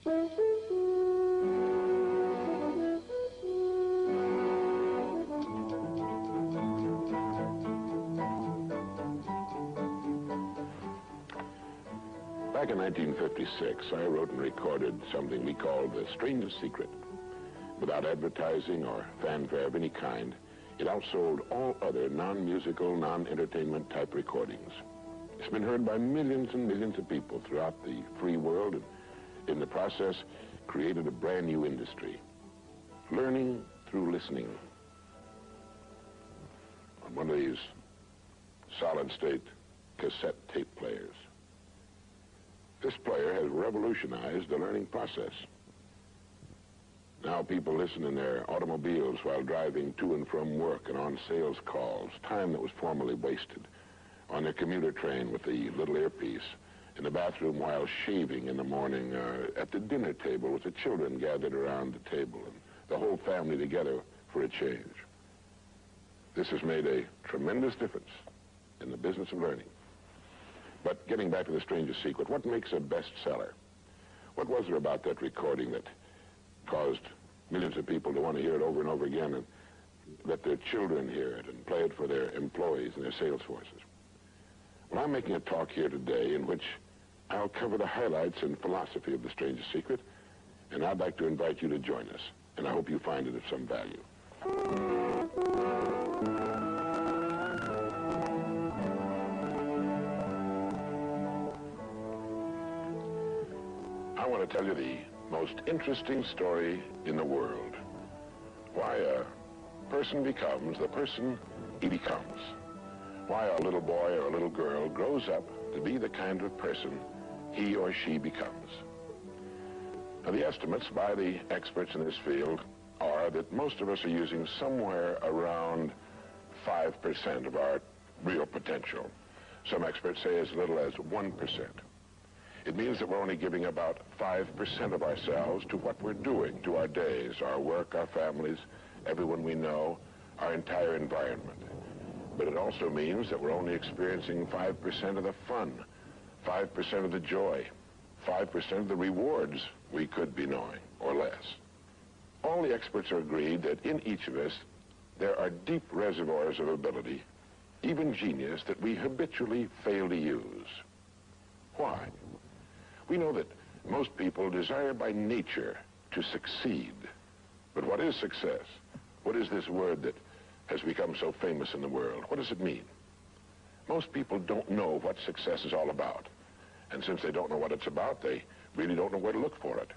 Back in 1956, I wrote and recorded something we called The Strangest Secret. Without advertising or fanfare of any kind, it outsold all other non-musical, non-entertainment type recordings. It's been heard by millions and millions of people throughout the free world, and in the process created a brand new industry. Learning through listening. On one of these solid-state cassette tape players. This player has revolutionized the learning process. Now people listen in their automobiles while driving to and from work and on sales calls, time that was formerly wasted, on their commuter train with the little earpiece, in the bathroom while shaving in the morning, at the dinner table with the children gathered around the table and the whole family together for a change. This has made a tremendous difference in the business of learning. But getting back to The Strangest Secret, what makes a bestseller? What was there about that recording that caused millions of people to want to hear it over and over again and let their children hear it and play it for their employees and their sales forces? Well, I'm making a talk here today in which I'll cover the highlights and philosophy of The Strangest Secret, and I'd like to invite you to join us, and I hope you find it of some value. I want to tell you the most interesting story in the world. Why a person becomes the person he becomes. Why a little boy or a little girl grows up to be the kind of person he or she becomes. Now, the estimates by the experts in this field are that most of us are using somewhere around 5% of our real potential. Some experts say as little as 1%. It means that we're only giving about 5% of ourselves to what we're doing, to our days, our work, our families, everyone we know, our entire environment. But it also means that we're only experiencing 5% of the fun, 5% of the joy, 5% of the rewards we could be knowing, or less. All the experts are agreed that in each of us, there are deep reservoirs of ability, even genius, that we habitually fail to use. Why? We know that most people desire by nature to succeed. But what is success? What is this word that has become so famous in the world? What does it mean? Most people don't know what success is all about. And since they don't know what it's about, they really don't know where to look for it.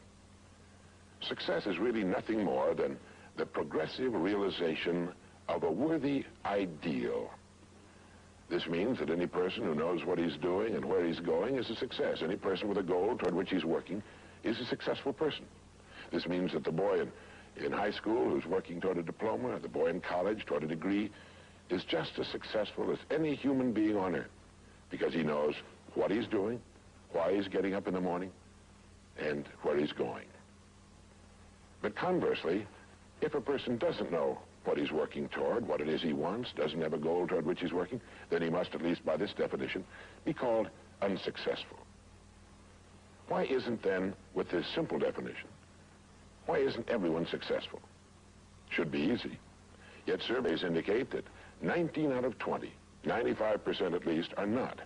Success is really nothing more than the progressive realization of a worthy ideal. This means that any person who knows what he's doing and where he's going is a success. Any person with a goal toward which he's working is a successful person. This means that the boy in high school who's working toward a diploma, or the boy in college toward a degree, is just as successful as any human being on earth, because he knows what he's doing, why he's getting up in the morning, and where he's going. But conversely, if a person doesn't know what he's working toward, what it is he wants, doesn't have a goal toward which he's working, then he must, at least by this definition, be called unsuccessful. Why isn't then, with this simple definition, why isn't everyone successful? Should be easy. Yet surveys indicate that 19 out of 20, 95% at least, are not.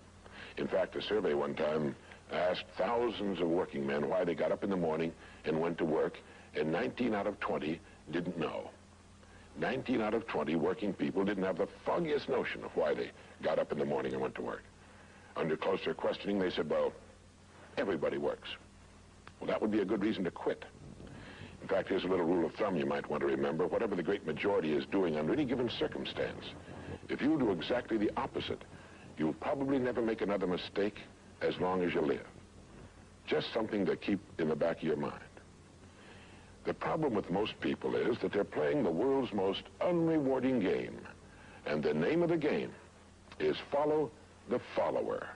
In fact, a survey one time asked thousands of working men why they got up in the morning and went to work, and 19 out of 20 didn't know. 19 out of 20 working people didn't have the foggiest notion of why they got up in the morning and went to work. Under closer questioning, they said, well, everybody works. Well, that would be a good reason to quit. In fact, here's a little rule of thumb you might want to remember. Whatever the great majority is doing under any given circumstance, if you do exactly the opposite, you'll probably never make another mistake as long as you live. Just something to keep in the back of your mind. The problem with most people is that they're playing the world's most unrewarding game. And the name of the game is follow the follower.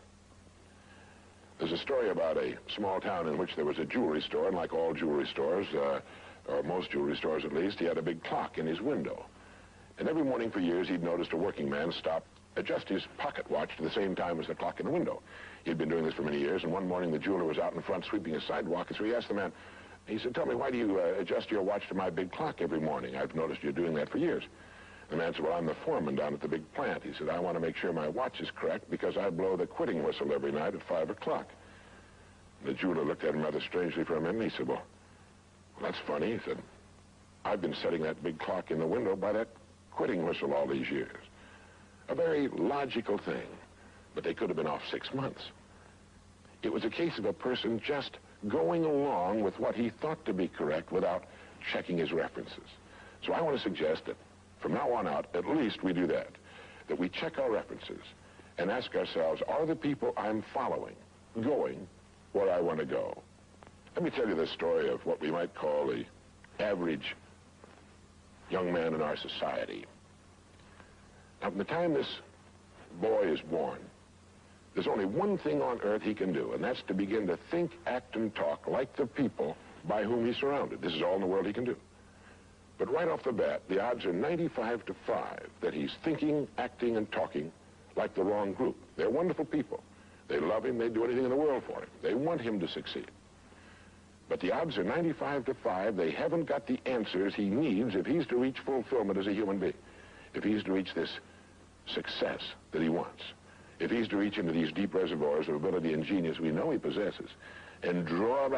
There's a story about a small town in which there was a jewelry store, and like all jewelry stores, or most jewelry stores at least, he had a big clock in his window. And every morning for years he'd noticed a working man stop adjust his pocket watch to the same time as the clock in the window. He'd been doing this for many years, and one morning the jeweler was out in front sweeping a sidewalk, and so he asked the man, he said, "Tell me, why do you adjust your watch to my big clock every morning? I've noticed you're doing that for years." The man said, "Well, I'm the foreman down at the big plant." He said, "I want to make sure my watch is correct because I blow the quitting whistle every night at 5 o'clock. The jeweler looked at him rather strangely for a minute, and he said, well, that's funny." He said, "I've been setting that big clock in the window by that quitting whistle all these years." A very logical thing, but they could have been off 6 months. It was a case of a person just going along with what he thought to be correct without checking his references. So I want to suggest that from now on out, at least we do that we check our references and ask ourselves, are the people I'm following going where I want to go? Let me tell you the story of what we might call the average young man in our society. Now, from the time this boy is born, there's only one thing on earth he can do, and that's to begin to think, act, and talk like the people by whom he's surrounded. This is all in the world he can do. But right off the bat, the odds are 95 to 5 that he's thinking, acting, and talking like the wrong group. They're wonderful people. They love him. They'd do anything in the world for him. They want him to succeed. But the odds are 95 to 5 they haven't got the answers he needs if he's to reach fulfillment as a human being, if he's to reach this success that he wants, if he's to reach into these deep reservoirs of ability and genius we know he possesses and draw out